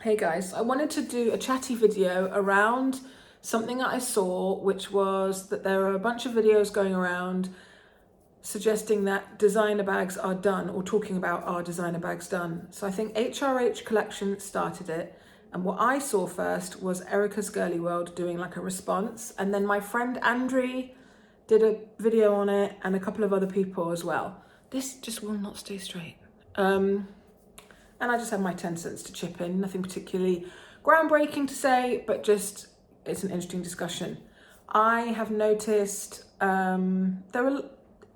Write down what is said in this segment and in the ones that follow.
Hey guys, I wanted to do a chatty video around something that I saw, which was that there are a bunch of videos going around suggesting that designer bags are done, or talking about are designer bags done. So I think HRH Collection started it, and what I saw first was Erica's Girlie World doing like a response, and then my friend Andri did a video on it, and a couple of other people as well. This just will not stay straight. And I just have my 10 cents to chip in, nothing particularly groundbreaking to say, but just it's an interesting discussion. I have noticed everybody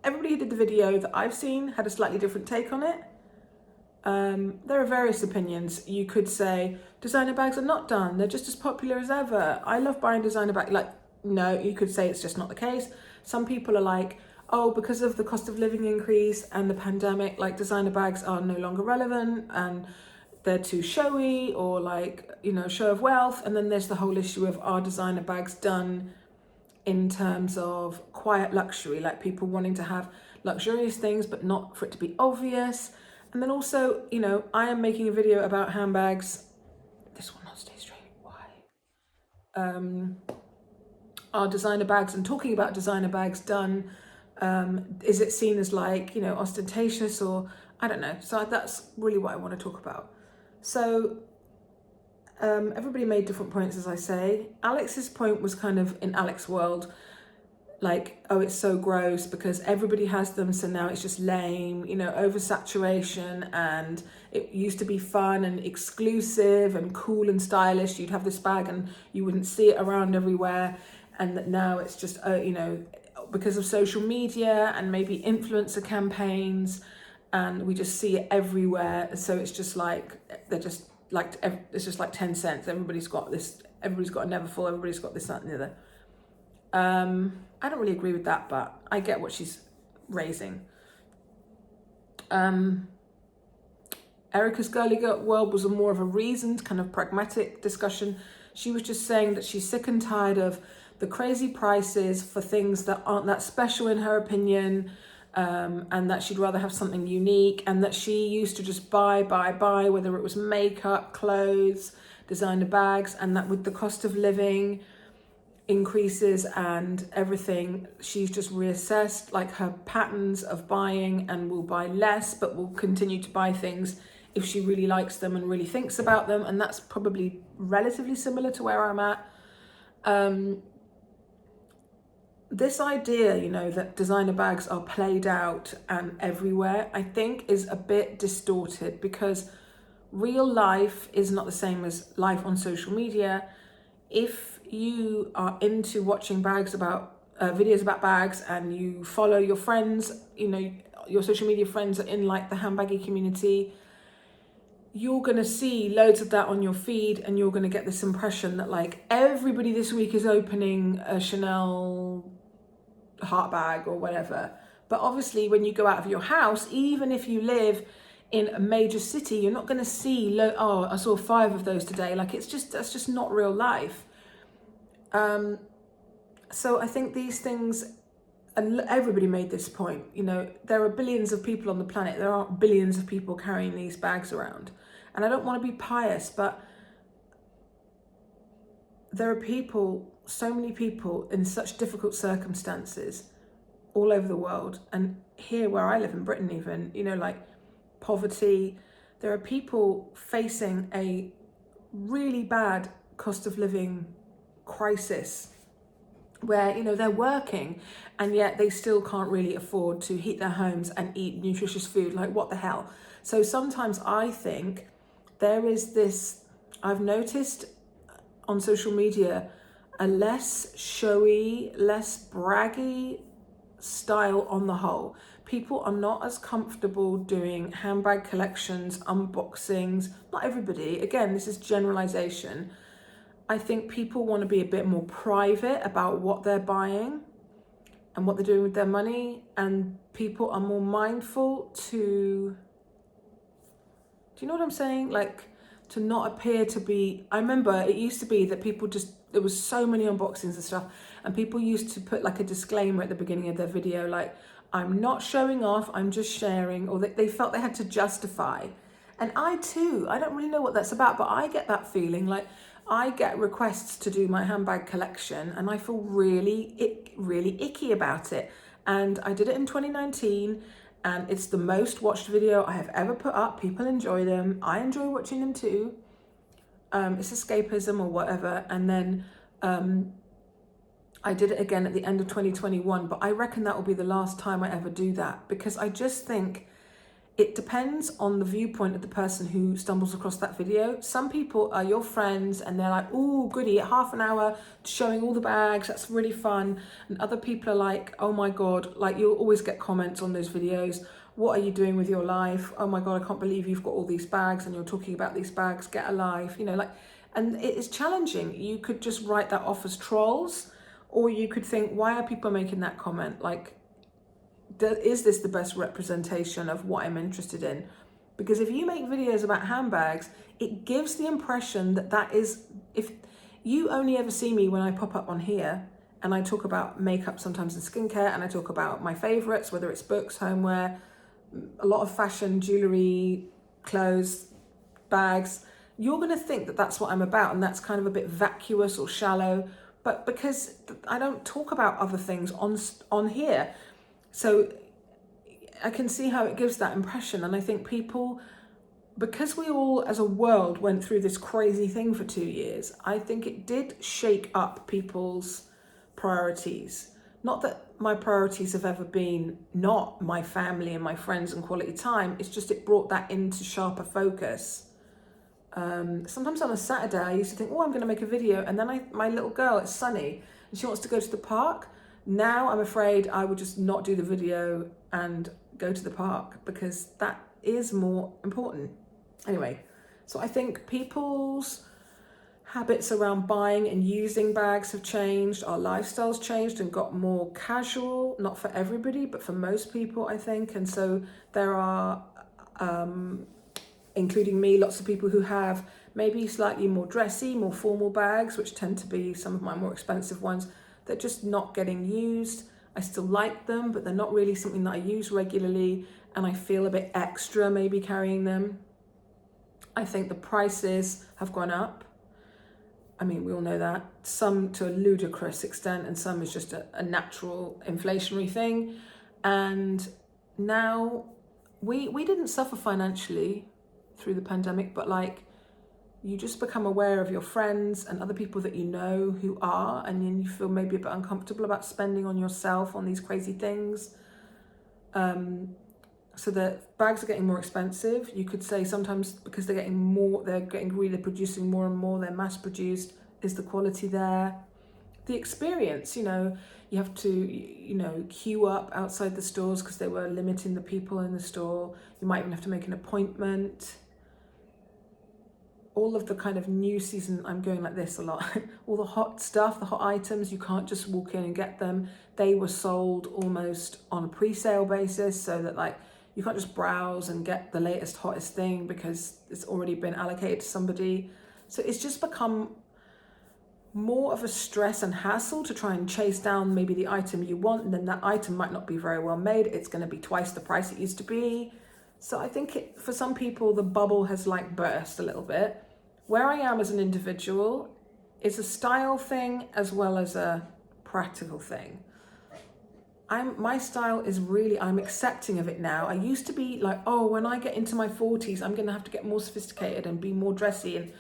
who did the video that I've seen had a slightly different take on it. There are various opinions. You could say designer bags are not done, they're just as popular as ever. I love buying designer bags. Like, no, you could say it's just not the case. Some people are like, oh, because of the cost of living increase and the pandemic, like designer bags are no longer relevant and they're too showy, or like, you know, show of wealth. And then there's the whole issue of, are designer bags done in terms of quiet luxury, like people wanting to have luxurious things but not for it to be obvious. And then also, you know, I am making a video about handbags. This will not stay straight. Why? Are designer bags, and talking about designer bags, done? Is it seen as like, you know, ostentatious, or I don't know. So that's really what I want to talk about. So everybody made different points, as I say. Alex's point was kind of in Alex's world, like, oh, it's so gross because everybody has them, so now it's just lame, you know, oversaturation, and it used to be fun and exclusive and cool and stylish. You'd have this bag and you wouldn't see it around everywhere, and that now it's just, you know, because of social media and maybe influencer campaigns, and we just see it everywhere. So it's just like, they're just like, it's just like 10 cents. Everybody's got this, everybody's got a Neverfull, everybody's got this, that and the other. I don't really agree with that, but I get what she's raising. Erica's Girlie World was more of a reasoned, kind of pragmatic discussion. She was just saying that she's sick and tired of the crazy prices for things that aren't that special in her opinion, and that she'd rather have something unique, and that she used to just buy, whether it was makeup, clothes, designer bags, and that with the cost of living increases and everything, she's just reassessed like her patterns of buying, and will buy less, but will continue to buy things if she really likes them and really thinks about them. And that's probably relatively similar to where I'm at. This idea, you know, that designer bags are played out and everywhere, I think is a bit distorted, because real life is not the same as life on social media. If you are into watching bags about videos about bags, and you follow your friends, you know, your social media friends are in like the handbaggy community, you're going to see loads of that on your feed, and you're going to get this impression that like everybody this week is opening a Chanel heart bag or whatever. But obviously when you go out of your house, even if you live in a major city, you're not going to see oh, I saw 5 of those today. Like, it's just, that's just not real life. So I think these things, and everybody made this point, you know, there are billions of people on the planet. There aren't billions of people carrying these bags around. And I don't want to be pious, but there are people, so many people in such difficult circumstances all over the world. And here where I live in Britain even, you know, like poverty, there are people facing a really bad cost of living crisis where, you know, they're working and yet they still can't really afford to heat their homes and eat nutritious food. Like, what the hell? So sometimes I think there is this, I've noticed on social media, a less showy, less braggy style on the whole. People are not as comfortable doing handbag collections, unboxings. Not everybody, again, this is generalization. I think people want to be a bit more private about what they're buying and what they're doing with their money, and people are more mindful to, do you know what I'm saying? Like, to not appear to be, I remember it used to be that people just, there was so many unboxings and stuff, and people used to put like a disclaimer at the beginning of their video, like, I'm not showing off, I'm just sharing, or they felt they had to justify. And I too, I don't really know what that's about, but I get that feeling like I get requests to do my handbag collection and I feel really icky about it. And I did it in 2019 and it's the most watched video I have ever put up. People enjoy them. I enjoy watching them too. It's escapism or whatever. And then I did it again at the end of 2021, but I reckon that will be the last time I ever do that, because I just think it depends on the viewpoint of the person who stumbles across that video. Some people are your friends and they're like, oh, goody, half an hour showing all the bags, that's really fun. And other people are like, oh my God, like you'll always get comments on those videos. What are you doing with your life? Oh my God, I can't believe you've got all these bags and you're talking about these bags, get a life, you know, like, and it is challenging. You could just write that off as trolls, or you could think, why are people making that comment? Like, is this the best representation of what I'm interested in? Because if you make videos about handbags, it gives the impression that that is, if you only ever see me when I pop up on here and I talk about makeup sometimes and skincare, and I talk about my favorites, whether it's books, homeware, a lot of fashion, jewelry, clothes, bags, you're going to think that that's what I'm about, and that's kind of a bit vacuous or shallow. But because I don't talk about other things on here, so I can see how it gives that impression. And I think people, because we all as a world went through this crazy thing for 2 years, I think it did shake up people's priorities. Not that my priorities have ever been not my family and my friends and quality time, it's just it brought that into sharper focus. Sometimes on a Saturday I used to think, oh, I'm going to make a video, and then my little girl, it's sunny and she wants to go to the park. Now I'm afraid I would just not do the video and go to the park, because that is more important. Anyway, so I think people's habits around buying and using bags have changed. Our lifestyles changed and got more casual, not for everybody, but for most people, I think. And so there are, including me, lots of people who have maybe slightly more dressy, more formal bags, which tend to be some of my more expensive ones. They're just not getting used. I still like them, but they're not really something that I use regularly, and I feel a bit extra maybe carrying them. I think the prices have gone up. I mean, we all know that. Some to a ludicrous extent, and some is just a natural inflationary thing. And now we didn't suffer financially through the pandemic, but like, you just become aware of your friends and other people that you know who are, and then you feel maybe a bit uncomfortable about spending on yourself on these crazy things. So the bags are getting more expensive. You could say sometimes because they're producing more and more, they're mass produced. Is the quality there? The experience, you know, you have to, queue up outside the stores because they were limiting the people in the store. You might even have to make an appointment. All of the kind of new season, I'm going like this a lot, all the hot stuff, the hot items, you can't just walk in and get them. They were sold almost on a pre-sale basis, so that like you can't just browse and get the latest, hottest thing because it's already been allocated to somebody. So it's just become more of a stress and hassle to try and chase down maybe the item you want, and then that item might not be very well made. It's going to be twice the price it used to be. So I think for some people, the bubble has like burst a little bit. Where I am as an individual is a style thing as well as a practical thing. My style is really, I'm accepting of it now. I used to be like, oh, when I get into my 40s, I'm going to have to get more sophisticated and be more dressy. And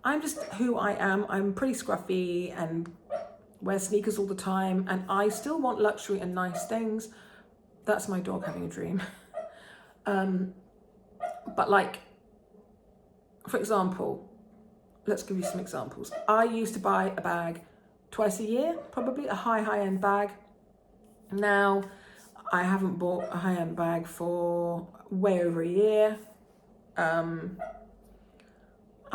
I'm just who I am. I'm pretty scruffy and wear sneakers all the time. And I still want luxury and nice things. That's my dog having a dream. But like, for example, let's give you some examples. I used to buy a bag twice a year, probably a high-end bag. Now, I haven't bought a high-end bag for way over a year. I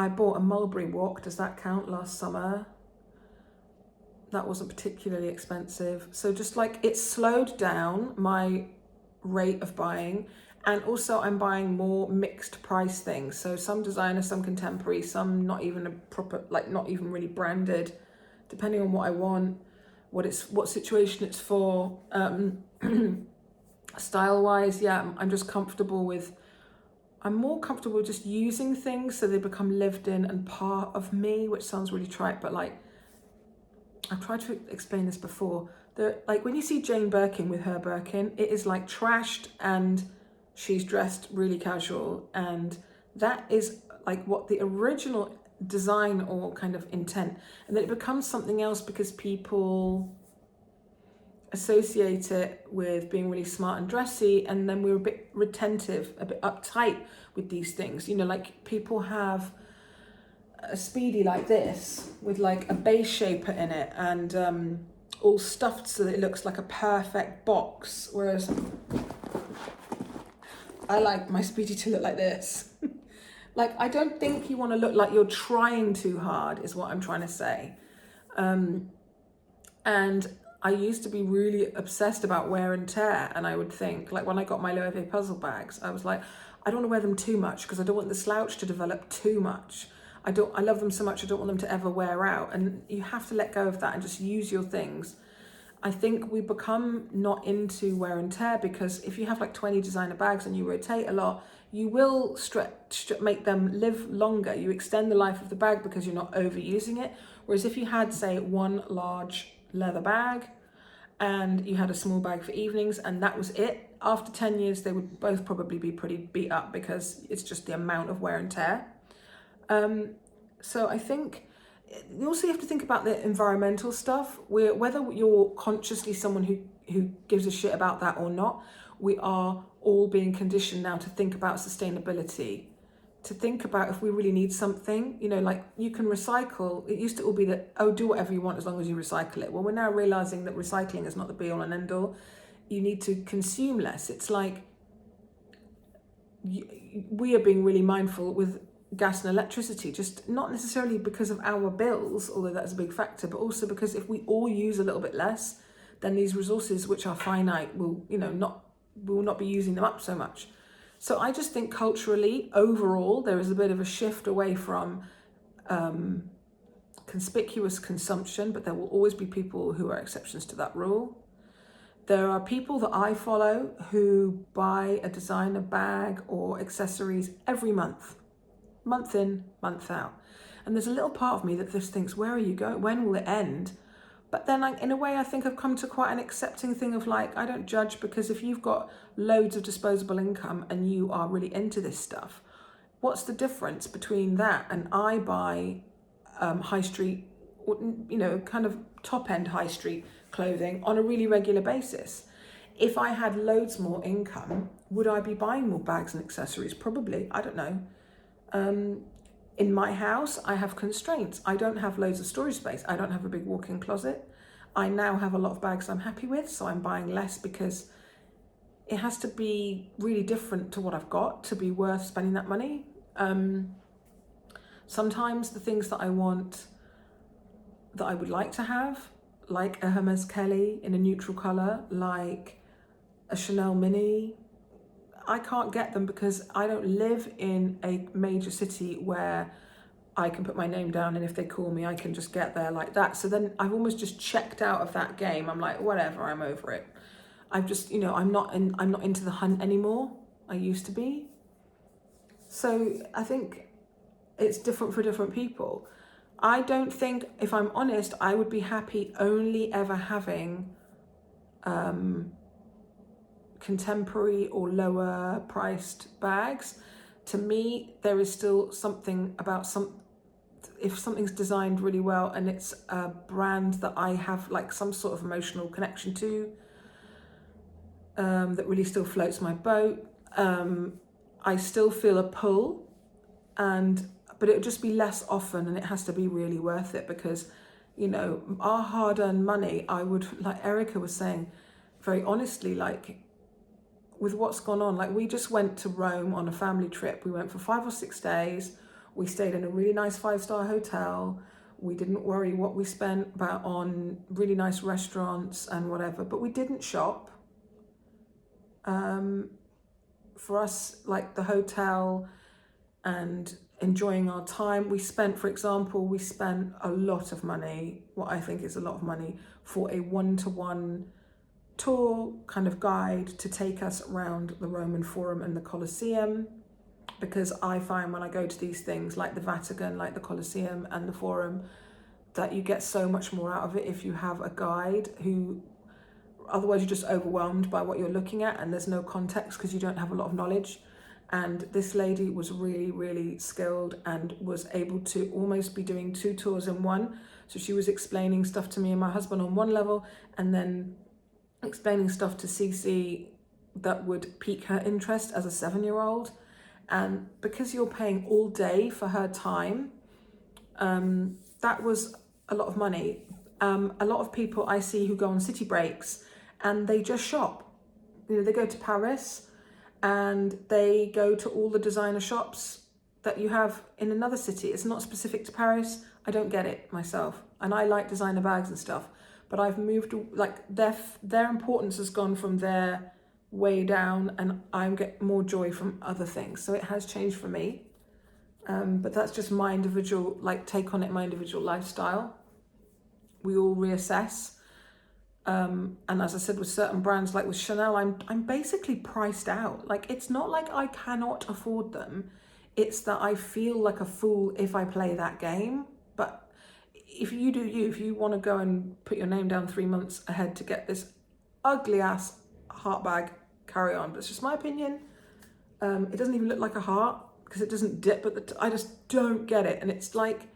bought a mulberry walk, does that count, last summer? That wasn't particularly expensive. So just like, it's slowed down my rate of buying. And also I'm buying more mixed price things. So some designer, some contemporary, some not even a proper, like not even really branded, depending on what I want, what situation it's for. Style wise, yeah, I'm just comfortable with I'm more comfortable just using things so they become lived in and part of me, which sounds really trite, but like, I've tried to explain this before. Like when you see Jane Birkin with her Birkin, it is like trashed and she's dressed really casual. And that is like what the original design or kind of intent. And then it becomes something else because people associate it with being really smart and dressy, and then we're a bit retentive, a bit uptight with these things. You know, like people have a speedy like this with like a base shaper in it and all stuffed so that it looks like a perfect box, whereas I like my speedy to look like this. Like, I don't think you want to look like you're trying too hard is what I'm trying to say. And I used to be really obsessed about wear and tear, and I would think, like when I got my Loewe puzzle bags, I was like, I don't want to wear them too much because I don't want the slouch to develop too much. I love them so much, I don't want them to ever wear out. And you have to let go of that and just use your things. I think we become not into wear and tear because if you have like 20 designer bags and you rotate a lot, you will make them live longer. You extend the life of the bag because you're not overusing it. Whereas if you had, say, one large leather bag and you had a small bag for evenings and that was it, after 10 years, they would both probably be pretty beat up because it's just the amount of wear and tear. So I think you also have to think about the environmental stuff. Whether you're consciously someone who gives a shit about that or not, we are all being conditioned now to think about sustainability, to think about if we really need something. You know, like you can recycle. It used to all be that, oh, do whatever you want as long as you recycle it. Well, we're now realizing that recycling is not the be all and end all. You need to consume less. It's like we are being really mindful with gas and electricity, just not necessarily because of our bills, although that's a big factor, but also because if we all use a little bit less, then these resources, which are finite, will not be using them up so much. So I just think culturally, overall, there is a bit of a shift away from conspicuous consumption, but there will always be people who are exceptions to that rule. There are people that I follow who buy a designer bag or accessories every month in, month out. And there's a little part of me that just thinks, where are you going? When will it end? But then in a way, I think I've come to quite an accepting thing of like, I don't judge, because if you've got loads of disposable income and you are really into this stuff, what's the difference between that and I buy high street, kind of top end high street clothing on a really regular basis? If I had loads more income, would I be buying more bags and accessories? Probably, I don't know. In my house, I have constraints. I don't have loads of storage space. I don't have a big walk-in closet. I now have a lot of bags I'm happy with, so I'm buying less because it has to be really different to what I've got to be worth spending that money. Sometimes the things that I want, that I would like to have, like a Hermes Kelly in a neutral colour, like a Chanel Mini, I can't get them because I don't live in a major city where I can put my name down and if they call me, I can just get there like that. So then I've almost just checked out of that game. I'm like, whatever, I'm over it. I've just, I'm not into the hunt anymore. I used to be. So I think it's different for different people. I don't think, if I'm honest, I would be happy only ever having contemporary or lower priced bags. To me, there is still something about if something's designed really well and it's a brand that I have like some sort of emotional connection to, that really still floats my boat, I still feel a pull, but it would just be less often, and it has to be really worth it because, our hard-earned money, I would, like Erica was saying, very honestly, like with what's gone on, like we just went to Rome on a family trip. We went for 5 or 6 days. We stayed in a really nice 5-star hotel. We didn't worry what we spent about on really nice restaurants and whatever, but we didn't shop. For us, like the hotel and enjoying our time, we spent a lot of money, what I think is a lot of money, for a one-to-one tour kind of guide to take us around the Roman Forum and the Colosseum. because I find when I go to these things like the Vatican, like the Colosseum and the Forum, that you get so much more out of it if you have a guide who, otherwise you're just overwhelmed by what you're looking at and there's no context because you don't have a lot of knowledge. And this lady was really, really skilled and was able to almost be doing 2 tours in one. So she was explaining stuff to me and my husband on one level, and then explaining stuff to Cece that would pique her interest as a 7-year-old. And because you're paying all day for her time, that was a lot of money. A lot of people I see who go on city breaks and they just shop. You know, they go to Paris and they go to all the designer shops that you have in another city. It's not specific to Paris. I don't get it myself. And I like designer bags and stuff, but I've moved, like their importance has gone from there way down, and I get more joy from other things. So it has changed for me. But that's just my individual, like, take on it, my individual lifestyle. We all reassess. And as I said, with certain brands, like with Chanel, I'm basically priced out. Like, it's not like I cannot afford them. It's that I feel like a fool if I play that game. But if you do you, if you want to go and put your name down 3 months ahead to get this ugly ass heart bag, carry on. But it's just my opinion. It doesn't even look like a heart because it doesn't dip, but I just don't get it. And it's like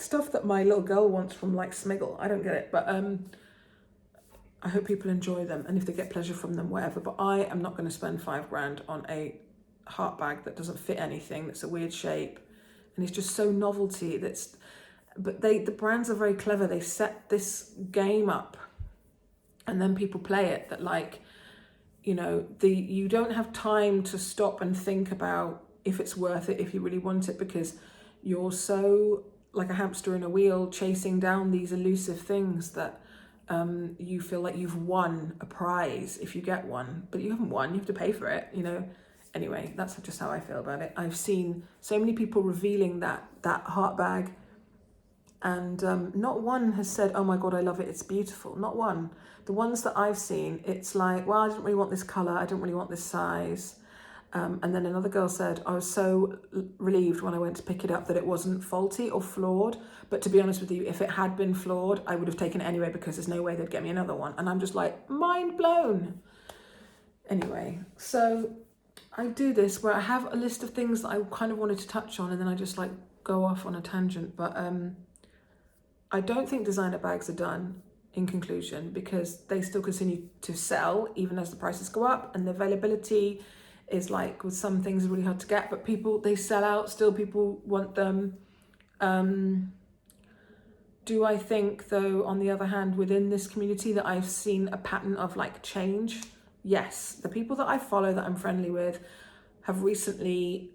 stuff that my little girl wants from like Smiggle. I don't get it, but I hope people enjoy them, and if they get pleasure from them, whatever. But I am not going to spend $5,000 on a heart bag that doesn't fit anything, that's a weird shape, and it's just so novelty. But the brands are very clever. They set this game up, and then people play it. That, like, you know, you don't have time to stop and think about if it's worth it, if you really want it, because you're so like a hamster in a wheel chasing down these elusive things that you feel like you've won a prize if you get one, but you haven't won, you have to pay for it, you know. Anyway, that's just how I feel about it. I've seen so many people revealing that heart bag, and not one has said, oh my God, I love it, it's beautiful. Not one. The ones that I've seen, it's like, well, I didn't really want this color, I don't really want this size. And then another girl said, I was so relieved when I went to pick it up that it wasn't faulty or flawed. But to be honest with you, if it had been flawed, I would have taken it anyway, because there's no way they'd get me another one. And I'm just like, mind blown. Anyway, so I do this where I have a list of things that I kind of wanted to touch on, and then I just like go off on a tangent. But I don't think designer bags are done, in conclusion, because they still continue to sell even as the prices go up, and the availability is, like, with some things really hard to get, but they sell out still, people want them. Do I think, though, on the other hand, within this community, that I've seen a pattern of like change? Yes. The people that I follow, that I'm friendly with, have recently,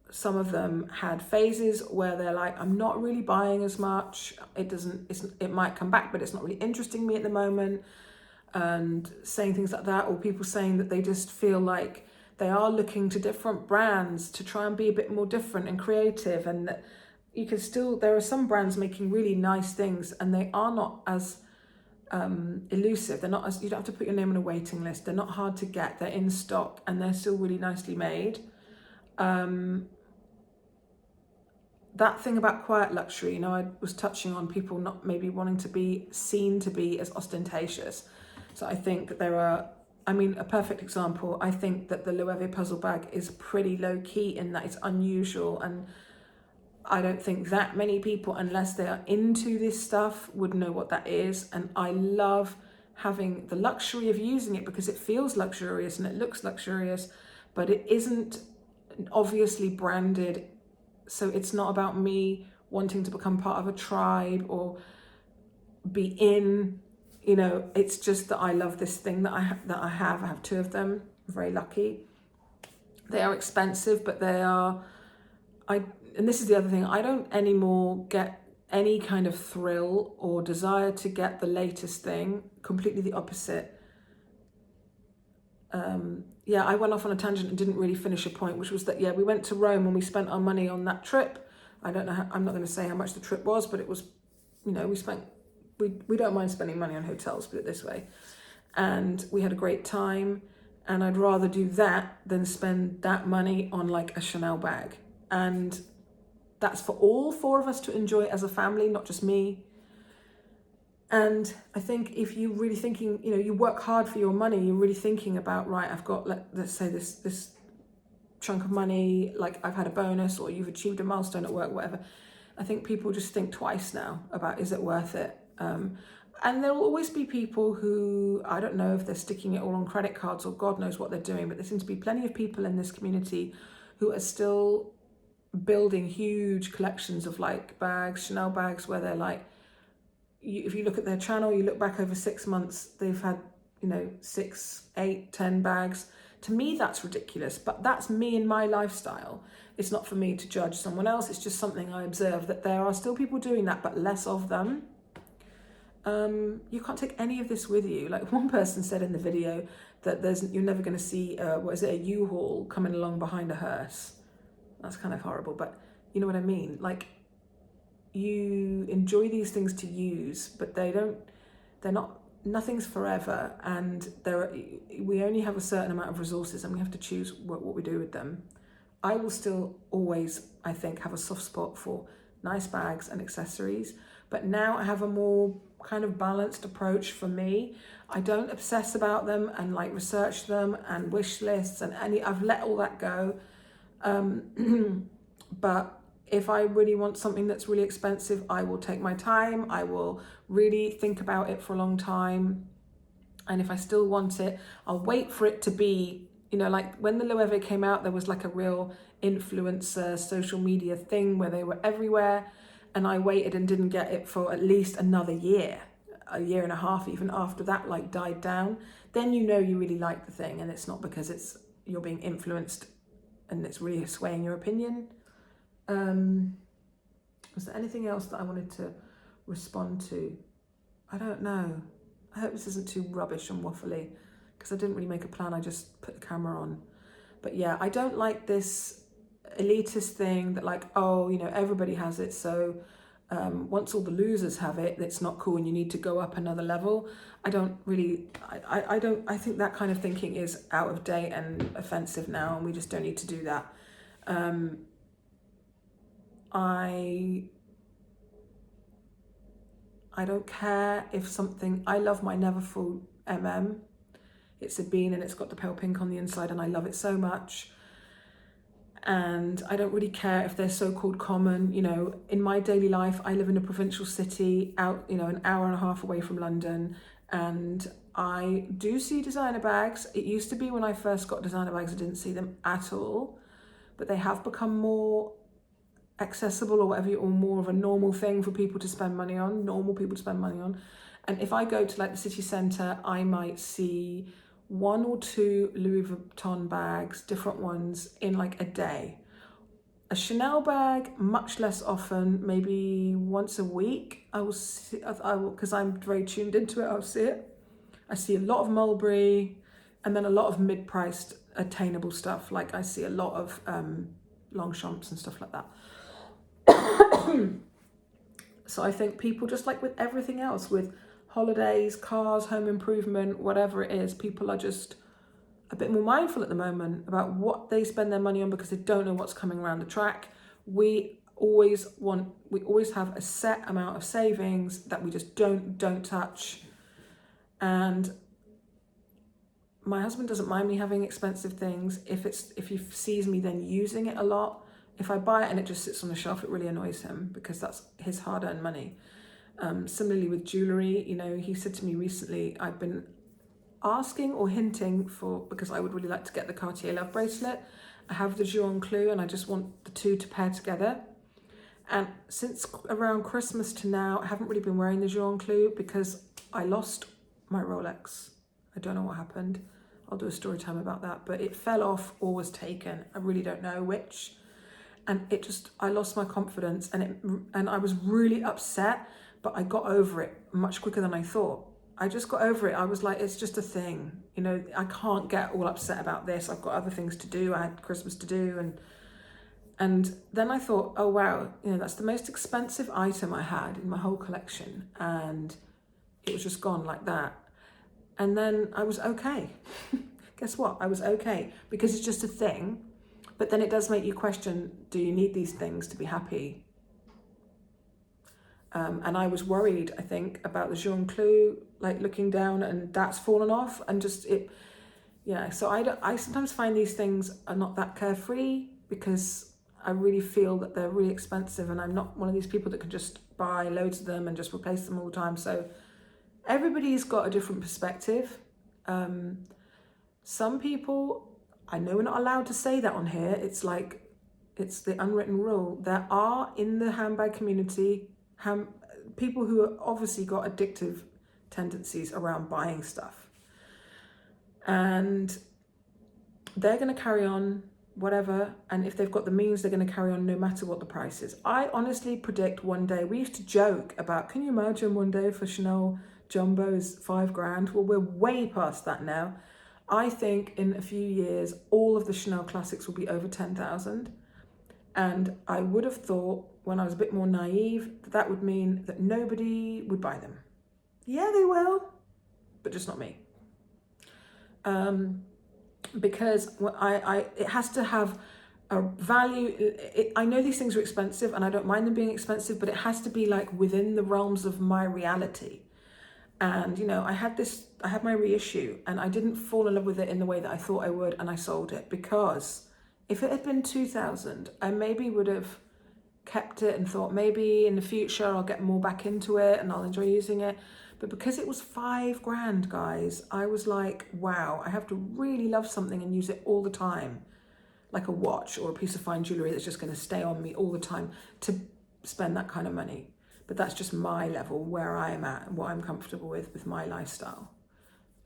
some of them had phases where they're like, I'm not really buying as much, it might come back, but it's not really interesting me at the moment, and saying things like that. Or people saying that they just feel like they are looking to different brands to try and be a bit more different and creative, and that you can still, there are some brands making really nice things, and they are not as elusive. They're not as, you don't have to put your name on a waiting list. They're not hard to get. They're in stock, and they're still really nicely made. That thing about quiet luxury, you know, I was touching on people not maybe wanting to be seen to be as ostentatious. So I think that there are, I mean, a perfect example, I think that the Loewe puzzle bag is pretty low key in that it's unusual, and I don't think that many people, unless they are into this stuff, would know what that is. And I love having the luxury of using it because it feels luxurious and it looks luxurious, but it isn't obviously branded. So it's not about me wanting to become part of a tribe or be in, you know, it's just that I love this thing that I have 2 of them. I'm very lucky. They are expensive, but they are, and this is the other thing, I don't anymore get any kind of thrill or desire to get the latest thing. Completely the opposite. Yeah, I went off on a tangent and didn't really finish a point, which was that, yeah, we went to Rome and we spent our money on that trip. I don't know I'm not going to say how much the trip was, but it was, you know, we don't mind spending money on hotels, put it this way. And we had a great time. And I'd rather do that than spend that money on like a Chanel bag. And that's for all four of us to enjoy as a family, not just me. And I think if you're really thinking, you work hard for your money, you're really thinking about, right, I've got, let's say this chunk of money, like I've had a bonus or you've achieved a milestone at work, whatever. I think people just think twice now about, is it worth it? And there will always be people who, I don't know if they're sticking it all on credit cards or God knows what they're doing, but there seems to be plenty of people in this community who are still building huge collections of like bags, Chanel bags, where they're like, if you look at their channel, you look back over 6 months, they've had, 6, 8, 10 bags. To me, that's ridiculous, but that's me and my lifestyle. It's not for me to judge someone else. It's just something I observe, that there are still people doing that, but less of them. You can't take any of this with you. Like one person said in the video that you're never going to see, a U-Haul coming along behind a hearse. That's kind of horrible, but you know what I mean? Like, you enjoy these things to use, but nothing's forever, and we only have a certain amount of resources and we have to choose what we do with them. I will still always, I think, have a soft spot for nice bags and accessories, but now I have a more kind of balanced approach for me. I don't obsess about them and like research them and wish lists and I've let all that go. But if I really want something that's really expensive, I will take my time. I will really think about it for a long time. And if I still want it, I'll wait for it to be, like when the Loewe came out, there was like a real influencer social media thing where they were everywhere. And I waited and didn't get it for at least another year, a year and a half, even after that like died down. Then you really like the thing, and it's not because you're being influenced and it's really swaying your opinion. Was there anything else that I wanted to respond to? I don't know. I hope this isn't too rubbish and waffly, because I didn't really make a plan. I just put the camera on. But yeah, I don't like this elitist thing that like, everybody has it, so once all the losers have it, it's not cool and you need to go up another level. I think that kind of thinking is out of date and offensive now, and we just don't need to do that. I don't care if something, I love my Neverfull It's a bean and it's got the pale pink on the inside, and I love it so much. And I don't really care if they're so-called common. In my daily life, I live in a provincial city out, an hour and a half away from London, and I do see designer bags. It used to be when I first got designer bags, I didn't see them at all, but they have become more accessible or whatever, or more of a normal thing for people to spend money on, And if I go to like the city centre, I might see 1 or 2 Louis Vuitton bags, different ones, in like a day. A Chanel bag, much less often, maybe once a week. I will see, because I'm very tuned into it, I'll see it. I see a lot of Mulberry, and then a lot of mid-priced attainable stuff. Like I see a lot of Longchamps and stuff like that. So I think people, just like with everything else, with holidays, cars, home improvement, whatever it is, people are just a bit more mindful at the moment about what they spend their money on, because they don't know what's coming around the track. We always have a set amount of savings that we just don't touch. And my husband doesn't mind me having expensive things if he sees me then using it a lot. If I buy it and it just sits on the shelf, it really annoys him, because that's his hard-earned money. Similarly with jewellery, he said to me recently, I've been asking or hinting because I would really like to get the Cartier Love bracelet. I have the Joan Clou and I just want the two to pair together. And since around Christmas to now, I haven't really been wearing the Joan Clou because I lost my Rolex. I don't know what happened. I'll do a story time about that, but it fell off or was taken. I really don't know which. And I lost my confidence, and I was really upset, but I got over it much quicker than I thought. I just got over it. I was like, it's just a thing. I can't get all upset about this. I've got other things to do. I had Christmas to do. And then I thought, oh, wow, that's the most expensive item I had in my whole collection. And it was just gone like that. And then I was okay. guess what? I was okay, because it's just a thing. But then it does make you question, do you need these things to be happy? And I was worried, I think, about the Jean Clou, like looking down and that's fallen off, and just it, yeah. So I sometimes find these things are not that carefree, because I really feel that they're really expensive, and I'm not one of these people that can just buy loads of them and just replace them all the time. So everybody's got a different perspective. Some people, I know we're not allowed to say that on here. It's like, it's the unwritten rule. There are in the handbag community people who have obviously got addictive tendencies around buying stuff, and they're going to carry on whatever, and if they've got the means, they're going to carry on no matter what the price is. I honestly predict one day, we used to joke about, can you imagine one day for Chanel Jumbo is $5,000? Well, we're way past that now. I think in a few years, all of the Chanel classics will be over 10,000. And I would have thought, when I was a bit more naive, that would mean that nobody would buy them. Yeah, they will, but just not me. Because it has to have a value. I know these things are expensive, and I don't mind them being expensive, but it has to be like within the realms of my reality. And, you know, I had my reissue, and I didn't fall in love with it in the way that I thought I would, and I sold it, because if it had been 2,000, I maybe would have kept it and thought maybe in the future I'll get more back into it and I'll enjoy using it. But because it was $5,000, guys, I was like, wow, I have to really love something and use it all the time, like a watch or a piece of fine jewelry that's just going to stay on me all the time, to spend that kind of money. But that's just my level, where I am at and what I'm comfortable with my lifestyle.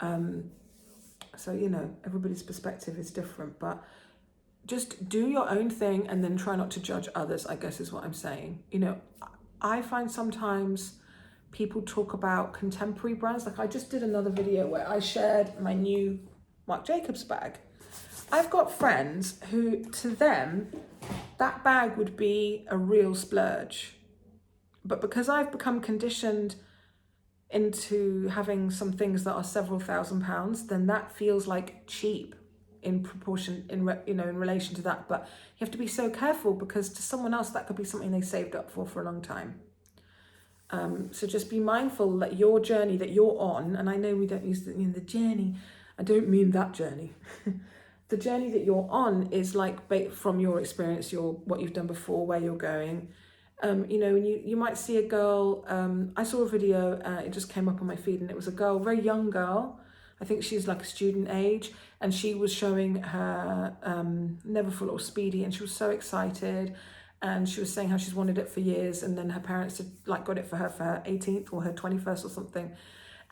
So, you know, everybody's perspective is different, but just do your own thing and then try not to judge others, I guess is what I'm saying. You know, I find sometimes people talk about contemporary brands. Like, I just did another video where I shared my new Marc Jacobs bag. I've got friends who, to them, that bag would be a real splurge. But because I've become conditioned into having some things that are several £1,000s, then that feels like cheap in proportion, in relation to that. But you have to be so careful, because to someone else that could be something they saved up for a long time. So just be mindful that your journey that you're on, and I know we don't use the journey, I don't mean that journey. The journey that you're on is like from your experience, what you've done before, where you're going. You know, and you might see a girl, I saw a video, it just came up on my feed, and it was a girl, very young girl, I think she's like a student age, and she was showing her Neverfull or Speedy, and she was so excited, and she was saying how she's wanted it for years, and then her parents had like got it for her 18th or her 21st or something.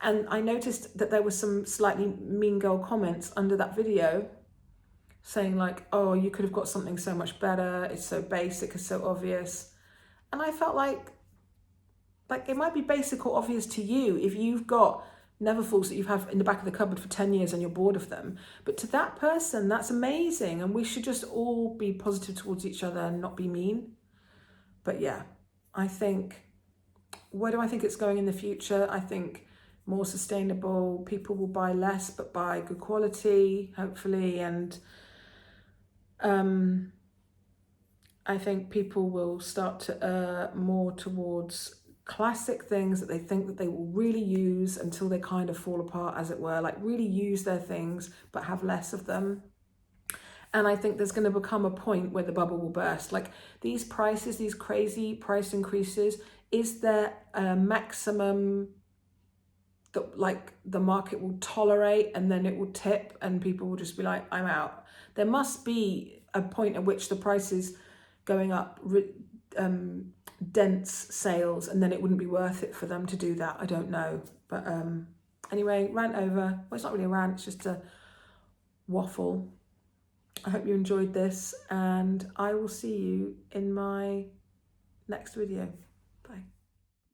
And I noticed that there was some slightly mean girl comments under that video saying like, oh, you could have got something so much better, it's so basic, it's so obvious. And I felt like it might be basic or obvious to you if you've got Neverfulls that you've had in the back of the cupboard for 10 years and you're bored of them. But to that person, that's amazing. And we should just all be positive towards each other and not be mean. But yeah, I think, where do I think it's going in the future? I think more sustainable, people will buy less, but buy good quality, hopefully. And I think people will start to err more towards classic things that they think that they will really use until they kind of fall apart, as it were, like really use their things but have less of them. And I think there's going to become a point where the bubble will burst. Like, these prices, these crazy price increases, is there a maximum that like the market will tolerate, and then it will tip and people will just be like, I'm out? There must be a point at which the price is going up, dense sales, and then it wouldn't be worth it for them to do that. I don't know. But anyway, rant over. Well, it's not really a rant, it's just a waffle. I hope you enjoyed this, and I will see you in my next video. Bye.